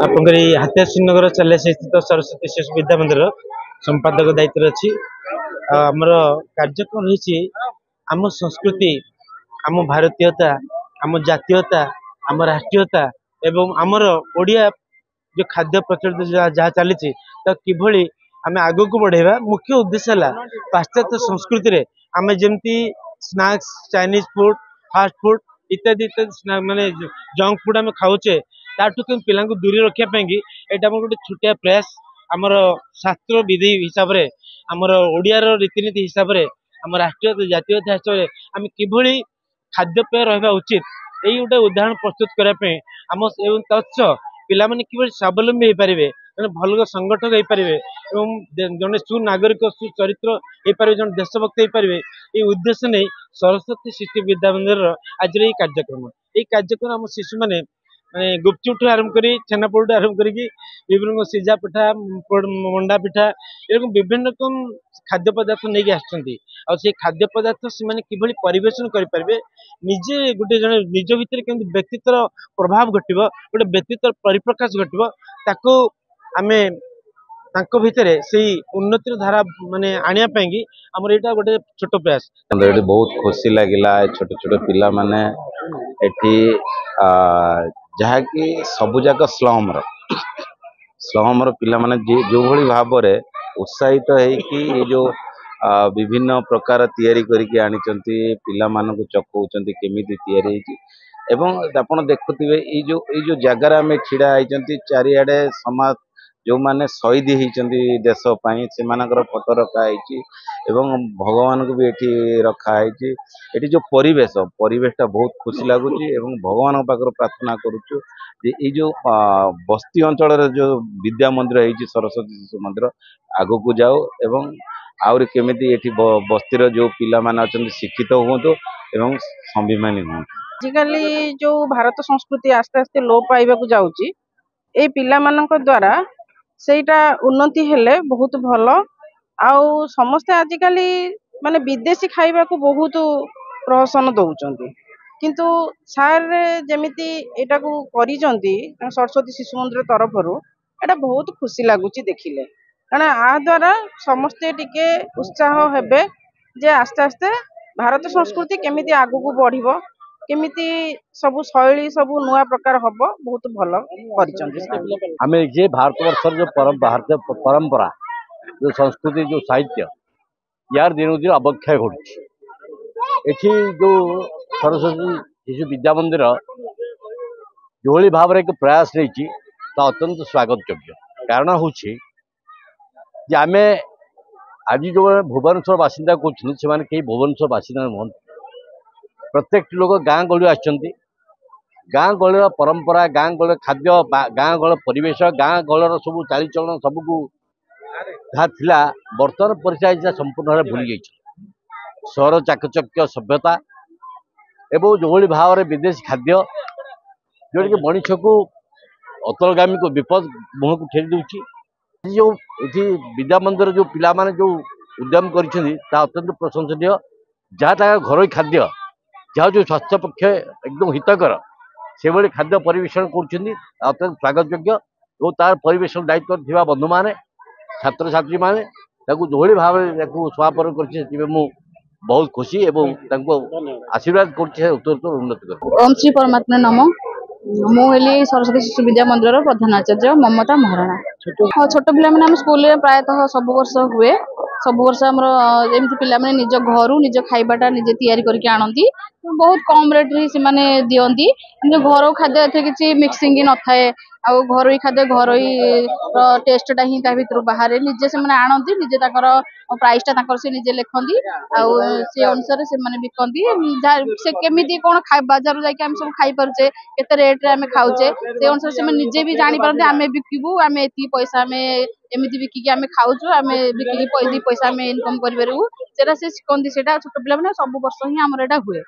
आपंकर हाथिया श्रीनगर चले स्थित सरस्वती शिशु विद्या मंदिर संपादक दायित्व अच्छी आमर कार्यक्रम रही आम संस्कृति आम भारतीयता आम जातीयता आम राष्ट्रीयता एवं आमर ओडिया जो खाद्य प्रचलित जहाँ चली कि आम आग को बढ़ेगा मुख्य उद्देश्य है पाश्चात्य संस्कृति आम जमी snacks Chinese food fast food इत्यादि इत्यादि माने जंक फूड आम खाऊचे ताठू कम पिला दूरी रखापी यहाँ गोटे छोटिया प्रयास आमर शास्त्र विधि हिसाब से आमर ओडियार रीतिनीति हिसाब से आम राष्ट्रीय जातीयता हिसाब से आम कि खाद्यपेय रहा उचित यही गोटे उदाहरण प्रस्तुत करने आम तत्स पिला कि स्वावलम्बी हो पारे भल संगठक हो पारे जड़े सुनागरिक सुचरित्र हो पारे जन देशभक्त हो पारे ये उद्देश्य नहीं सरस्वती शिशु विद्या मंदिर आज ये कार्यक्रम आम शिशु मैंने गुपचुप आरंभ कर छेनापोड़ आरंभ कर विभिन्न सीजा पिठा मंडा पिठा एरकम विभिन्न रकम खाद्य पदार्थ नहीं आसे खाद्य पदार्थ से परिवेशन करें निजे गोटे जन निज भितर केमती व्यक्तित्व प्रभाव घटव गोटे व्यक्तित्व परिप्रकाश घटव ताको आमे तांको भितर से उन्नतिर धारा माने आनिया पाएंगी हमर एटा गोटे छोट प्रयास बहुत खुशी लगिला छोट छोट पिला माने एठी जहा कि सबुजाक स्लम पिला माने जो भली भाव रे उत्साहित है जो विभिन्न प्रकार तैयारी करके आनिचंती पिला मानक चखौचंती केमिति तैयारी होची एवं आपण देखुथिबे ई जो जगार आमे छिड़ा आइचंती चारिआडे समाज जो माने शहीद होती देश से फोटो रखाई एवं भगवान को भी एठी रखाई एठी जो परिवेशटा बहुत खुशी लगुच एवं भगवान पाखर प्रार्थना करुचु ये जो बस्ती अंचल जो विद्या मंदिर है सरस्वती शिशु मंदिर आगो को जाओ एवं आउरी केमिति एठी बस्तीर जो पिला माने अछंती शिक्षित होंतु एवं स्वाभिमानी होंतु। आजिकल जो भारत संस्कृति आस्ते आस्ते लोप पाइबा को जाउची ए पिला मानक द्वारा सेटा उन्नति हेले बहुत भल आउ समस्ते आजिकल माने विदेशी खाइबा को बहुत प्रोत्साहन दउचंती किंतु सार जेमिति एटा को करिसंती सरस्वती शिशु मंदिर तरफ रु एटा बहुत खुशी लागुची देखिले कारण आ द्वारा समस्ते टिके उत्साह हेबे जे आस्ते आस्ते भारत संस्कृति केमिति आगु को बढ़िबो केमिति सब शैली सब नुआ प्रकार हम बहुत भल आम जे भारतवर्ष जो भारतीय परंपरा जो संस्कृति जो साहित्य यार दिन दिन अवक्षय घटी जो सरस्वती शिशु विद्या मंदिर जो भाव में एक प्रयास नहीं अत्यंत स्वागत योग्य कारण हूँ आम आज जो भुवनेश्वर बासिंदा कहते कहीं भुवनेश्वर बासिंदा नुहत प्रत्येक लोक गाँ गहली आसछंती गाँ गहल परंपरा गाँ गहल खाद्य गाँ गहल परिवेश गाँ गहल सब चालीचलन सबको जहाँ थिला बर्तमान परिचय संपूर्ण भाव भूली जाइए सहर चाकचक्य सभ्यता एवं जो भाव में विदेशी खाद्य जोटा कि मनुष्य को अतलगामी को विपद मुह को ठेली दूची जो ये विद्या मंदिर जो पिला माने जो उद्यम कर अत्यंत प्रशंसनीय जहाँ घर खाद्य जहाँ जो स्वास्थ्य पक्ष एकदम हितकर से भाई खाद्य परिवेशन कर स्वागत योग्य और तार परिवेशन दायित्व थी बंधु मैंने छात्र छात्री मैंने जो भाव समापन कर बहुत खुशी एवं आशीर्वाद कर उन्नति ओम श्री परमात्मा नम मुझे सरस्वती शिशु विद्या मंदिर प्रधानाचार्य ममता महाराणा छोट पे स्कूल प्रायतः सब वर्ष हुए सब वर्ष आमर पिला निज घर निज खाइबाटा निजे तैयारी करके आनती बहुत कम रेट्रे से दिखती घर खाद्य किसी मिक्सिंग न थाए आउ घर खाद्य घर टेस्टा ही भर बाहर निजे से आनती निजे प्राइसटा से निजे लिखती आउ से अनुसार से बिकती से केमी कौन बाजार जाकि सब खाई पारे केते रेट्रे आम खाऊचे से अनुसार से निजे भी जापारते आम बिकबू आम ये पैसा आम एमती बिकिकी आम खाऊचु आम बिकिकी पैसा आम इनकम करूँ से शिखती से छोट पिला सब वर्ष ही आमर एटा हुए।